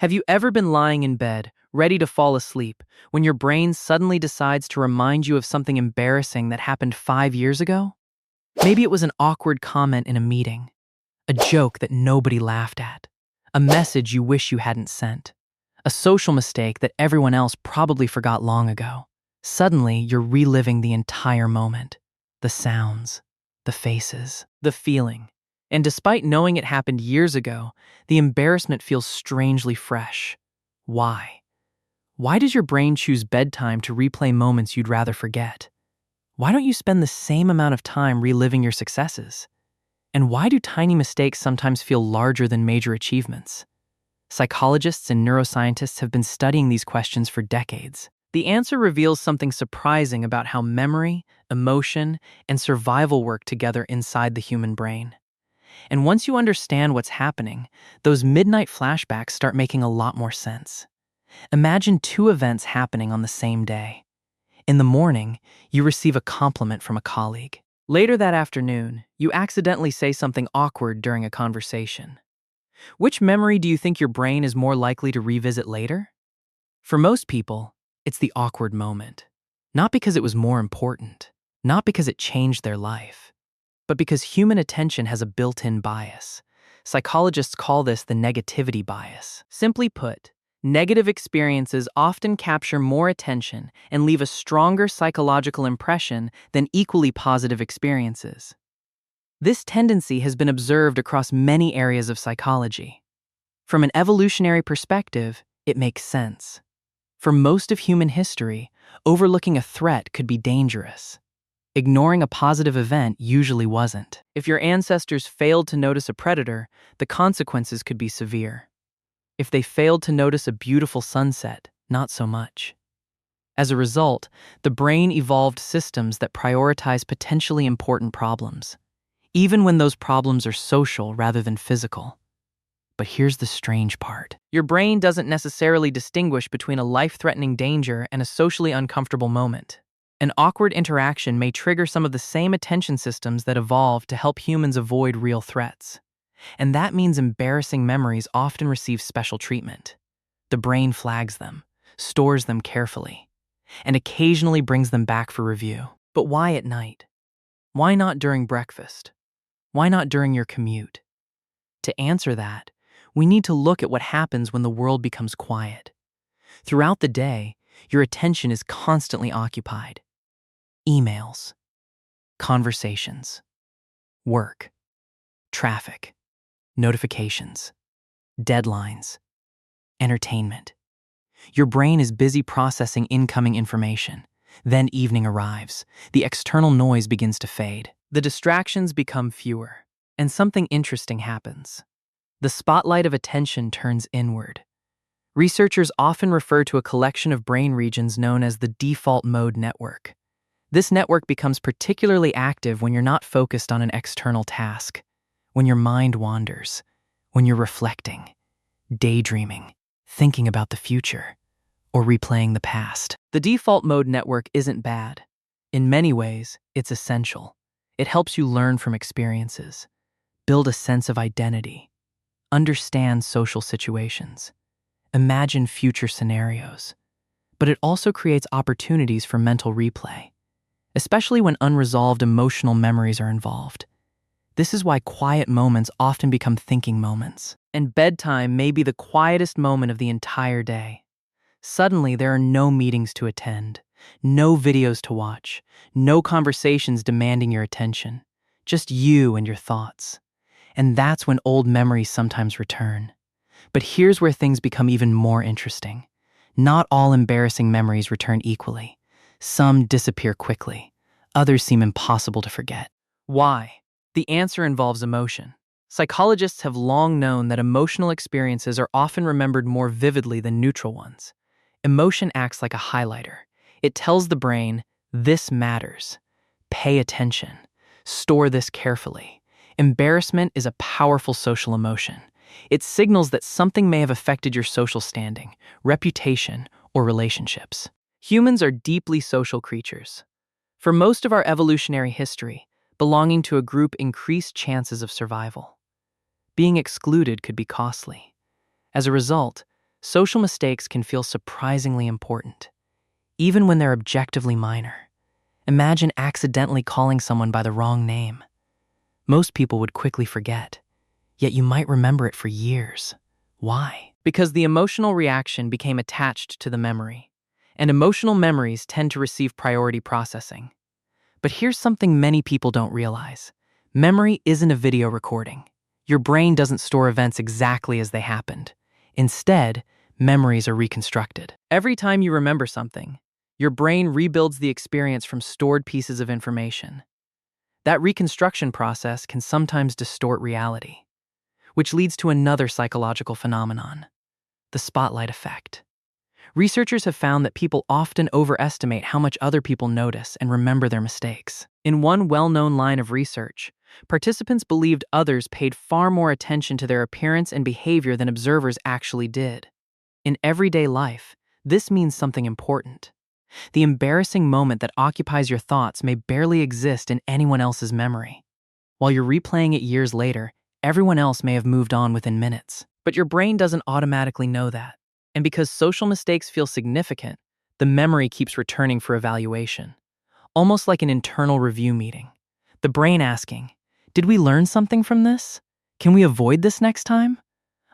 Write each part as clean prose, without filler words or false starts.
Have you ever been lying in bed, ready to fall asleep, when your brain suddenly decides to remind you of something embarrassing that happened 5 years ago? Maybe it was an awkward comment in a meeting, a joke that nobody laughed at, a message you wish you hadn't sent, a social mistake that everyone else probably forgot long ago. Suddenly, you're reliving the entire moment. The sounds, the faces, the feeling. And despite knowing it happened years ago, the embarrassment feels strangely fresh. Why? Why does your brain choose bedtime to replay moments you'd rather forget? Why don't you spend the same amount of time reliving your successes? And why do tiny mistakes sometimes feel larger than major achievements? Psychologists and neuroscientists have been studying these questions for decades. The answer reveals something surprising about how memory, emotion, and survival work together inside the human brain. And once you understand what's happening, those midnight flashbacks start making a lot more sense. Imagine two events happening on the same day. In the morning, you receive a compliment from a colleague. Later that afternoon, you accidentally say something awkward during a conversation. Which memory do you think your brain is more likely to revisit later? For most people, it's the awkward moment. Not because it was more important, not because it changed their life, but because human attention has a built-in bias. Psychologists call this the negativity bias. Simply put, negative experiences often capture more attention and leave a stronger psychological impression than equally positive experiences. This tendency has been observed across many areas of psychology. From an evolutionary perspective, it makes sense. For most of human history, overlooking a threat could be dangerous. Ignoring a positive event usually wasn't. If your ancestors failed to notice a predator, the consequences could be severe. If they failed to notice a beautiful sunset, not so much. As a result, the brain evolved systems that prioritize potentially important problems, even when those problems are social rather than physical. But here's the strange part. Your brain doesn't necessarily distinguish between a life-threatening danger and a socially uncomfortable moment. An awkward interaction may trigger some of the same attention systems that evolved to help humans avoid real threats. And that means embarrassing memories often receive special treatment. The brain flags them, stores them carefully, and occasionally brings them back for review. But why at night? Why not during breakfast? Why not during your commute? To answer that, we need to look at what happens when the world becomes quiet. Throughout the day, your attention is constantly occupied. Emails, conversations, work, traffic, notifications, deadlines, entertainment. Your brain is busy processing incoming information. Then evening arrives. The external noise begins to fade. The distractions become fewer, and something interesting happens. The spotlight of attention turns inward. Researchers often refer to a collection of brain regions known as the default mode network. This network becomes particularly active when you're not focused on an external task, when your mind wanders, when you're reflecting, daydreaming, thinking about the future, or replaying the past. The default mode network isn't bad. In many ways, it's essential. It helps you learn from experiences, build a sense of identity, understand social situations, imagine future scenarios. But it also creates opportunities for mental replay, especially when unresolved emotional memories are involved. This is why quiet moments often become thinking moments. And bedtime may be the quietest moment of the entire day. Suddenly, there are no meetings to attend, no videos to watch, no conversations demanding your attention, just you and your thoughts. And that's when old memories sometimes return. But here's where things become even more interesting. Not all embarrassing memories return equally. Some disappear quickly. Others seem impossible to forget. Why? The answer involves emotion. Psychologists have long known that emotional experiences are often remembered more vividly than neutral ones. Emotion acts like a highlighter. It tells the brain, this matters. Pay attention. Store this carefully. Embarrassment is a powerful social emotion. It signals that something may have affected your social standing, reputation, or relationships. Humans are deeply social creatures. For most of our evolutionary history, belonging to a group increased chances of survival. Being excluded could be costly. As a result, social mistakes can feel surprisingly important, even when they're objectively minor. Imagine accidentally calling someone by the wrong name. Most people would quickly forget, yet you might remember it for years. Why? Because the emotional reaction became attached to the memory, and emotional memories tend to receive priority processing. But here's something many people don't realize. Memory isn't a video recording. Your brain doesn't store events exactly as they happened. Instead, memories are reconstructed. Every time you remember something, your brain rebuilds the experience from stored pieces of information. That reconstruction process can sometimes distort reality, which leads to another psychological phenomenon: the spotlight effect. Researchers have found that people often overestimate how much other people notice and remember their mistakes. In one well-known line of research, participants believed others paid far more attention to their appearance and behavior than observers actually did. In everyday life, this means something important. The embarrassing moment that occupies your thoughts may barely exist in anyone else's memory. While you're replaying it years later, everyone else may have moved on within minutes. But your brain doesn't automatically know that. And because social mistakes feel significant, the memory keeps returning for evaluation, almost like an internal review meeting. The brain asking, "Did we learn something from this? Can we avoid this next time?"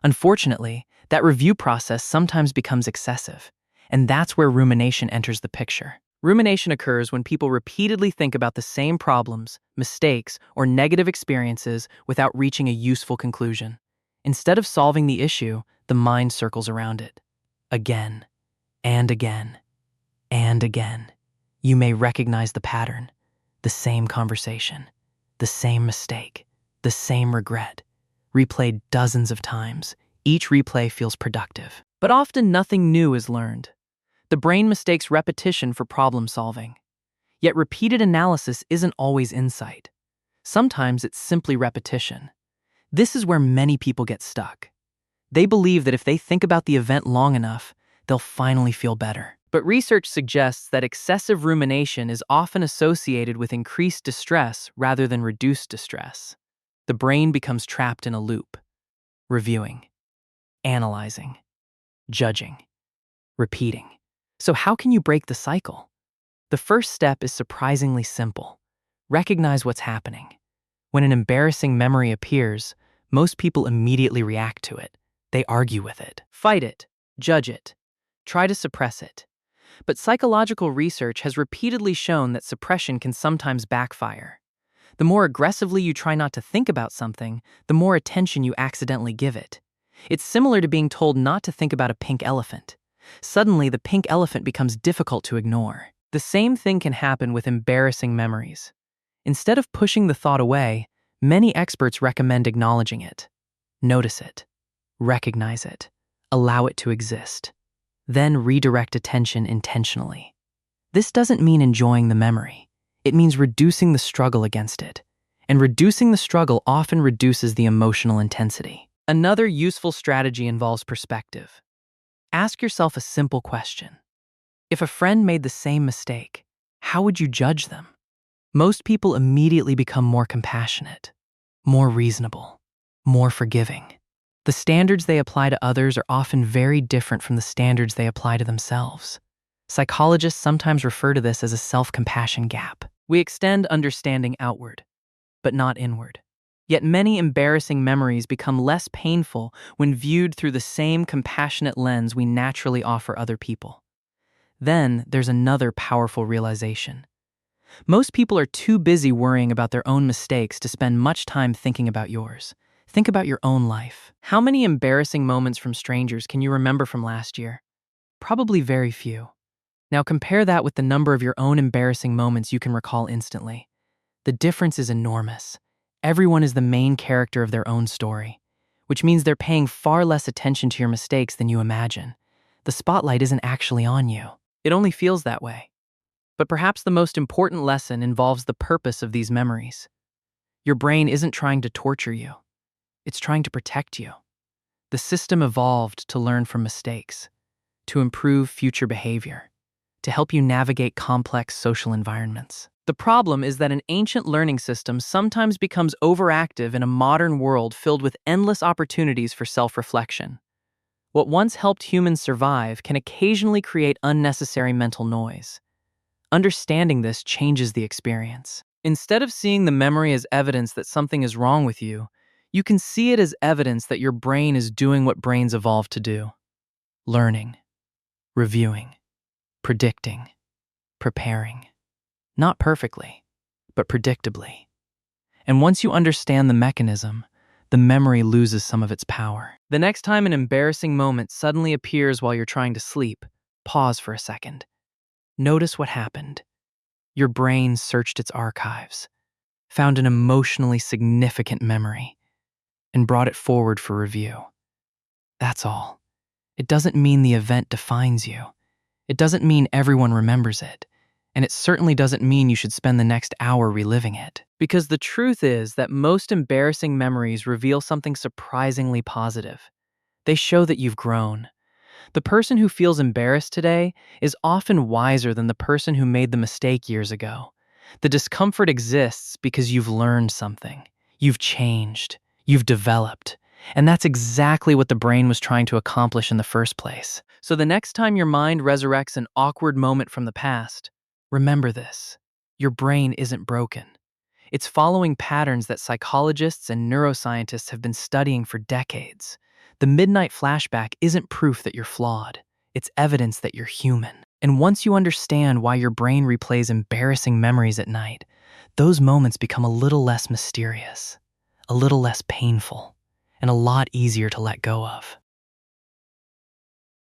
Unfortunately, that review process sometimes becomes excessive, and that's where rumination enters the picture. Rumination occurs when people repeatedly think about the same problems, mistakes, or negative experiences without reaching a useful conclusion. Instead of solving the issue, the mind circles around it. Again, and again, and again. You may recognize the pattern: the same conversation, the same mistake, the same regret. Replayed dozens of times, each replay feels productive. But often nothing new is learned. The brain mistakes repetition for problem solving. Yet repeated analysis isn't always insight. Sometimes it's simply repetition. This is where many people get stuck. They believe that if they think about the event long enough, they'll finally feel better. But research suggests that excessive rumination is often associated with increased distress rather than reduced distress. The brain becomes trapped in a loop: reviewing, analyzing, judging, repeating. So how can you break the cycle? The first step is surprisingly simple. Recognize what's happening. When an embarrassing memory appears, most people immediately react to it. They argue with it, fight it, judge it, try to suppress it. But psychological research has repeatedly shown that suppression can sometimes backfire. The more aggressively you try not to think about something, the more attention you accidentally give it. It's similar to being told not to think about a pink elephant. Suddenly, the pink elephant becomes difficult to ignore. The same thing can happen with embarrassing memories. Instead of pushing the thought away, many experts recommend acknowledging it. Notice it. Recognize it. Allow it to exist. Then redirect attention intentionally. This doesn't mean enjoying the memory. It means reducing the struggle against it. And reducing the struggle often reduces the emotional intensity. Another useful strategy involves perspective. Ask yourself a simple question. If a friend made the same mistake, how would you judge them? Most people immediately become more compassionate, more reasonable, more forgiving. The standards they apply to others are often very different from the standards they apply to themselves. Psychologists sometimes refer to this as a self-compassion gap. We extend understanding outward, but not inward. Yet many embarrassing memories become less painful when viewed through the same compassionate lens we naturally offer other people. Then there's another powerful realization. Most people are too busy worrying about their own mistakes to spend much time thinking about yours. Think about your own life. How many embarrassing moments from strangers can you remember from last year? Probably very few. Now compare that with the number of your own embarrassing moments you can recall instantly. The difference is enormous. Everyone is the main character of their own story, which means they're paying far less attention to your mistakes than you imagine. The spotlight isn't actually on you. It only feels that way. But perhaps the most important lesson involves the purpose of these memories. Your brain isn't trying to torture you. It's trying to protect you. The system evolved to learn from mistakes, to improve future behavior, to help you navigate complex social environments. The problem is that an ancient learning system sometimes becomes overactive in a modern world filled with endless opportunities for self-reflection. What once helped humans survive can occasionally create unnecessary mental noise. Understanding this changes the experience. Instead of seeing the memory as evidence that something is wrong with you, you can see it as evidence that your brain is doing what brains evolved to do: learning, reviewing, predicting, preparing. Not perfectly, but predictably. And once you understand the mechanism, the memory loses some of its power. The next time an embarrassing moment suddenly appears while you're trying to sleep, pause for a second. Notice what happened. Your brain searched its archives, found an emotionally significant memory, and brought it forward for review. That's all. It doesn't mean the event defines you. It doesn't mean everyone remembers it. And it certainly doesn't mean you should spend the next hour reliving it. Because the truth is that most embarrassing memories reveal something surprisingly positive. They show that you've grown. The person who feels embarrassed today is often wiser than the person who made the mistake years ago. The discomfort exists because you've learned something. You've changed. You've developed. And that's exactly what the brain was trying to accomplish in the first place. So the next time your mind resurrects an awkward moment from the past, remember this: your brain isn't broken. It's following patterns that psychologists and neuroscientists have been studying for decades. The midnight flashback isn't proof that you're flawed. It's evidence that you're human. And once you understand why your brain replays embarrassing memories at night, those moments become a little less mysterious, a little less painful, and a lot easier to let go of.